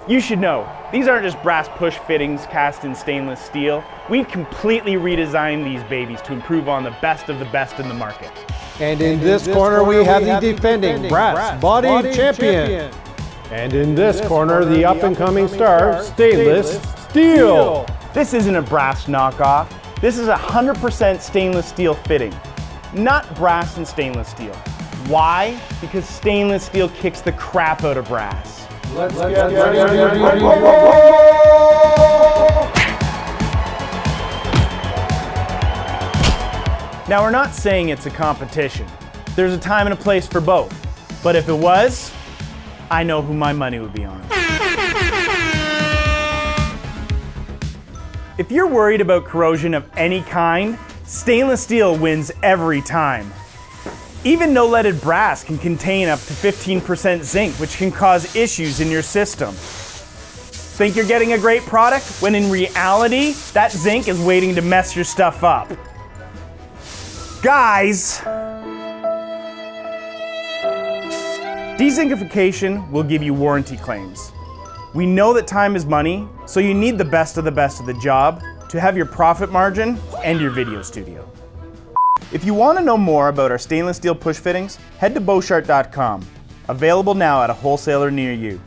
You should know, these aren't just brass push fittings cast in stainless steel. We've completely redesigned these babies to improve on the best of the best in the market. And in this corner we have the defending brass body champion. And in this corner the up-and-coming star, stainless steel. This isn't a brass knockoff. This is 100% stainless steel fitting, not brass and stainless steel. Why? Because stainless steel kicks the crap out of brass. Let's get ready. Now, we're not saying it's a competition. There's a time and a place for both. But if it was, I know who my money would be on. If you're worried about corrosion of any kind, stainless steel wins every time. Even no-leaded brass can contain up to 15% zinc, which can cause issues in your system. Think you're getting a great product, when in reality, that zinc is waiting to mess your stuff up. Guys, dezinkification will give you warranty claims. We know that time is money, so you need the best of the job to have your profit margin and your video studio. If you want to know more about our stainless steel push fittings, head to Beauchart.com. Available now at a wholesaler near you.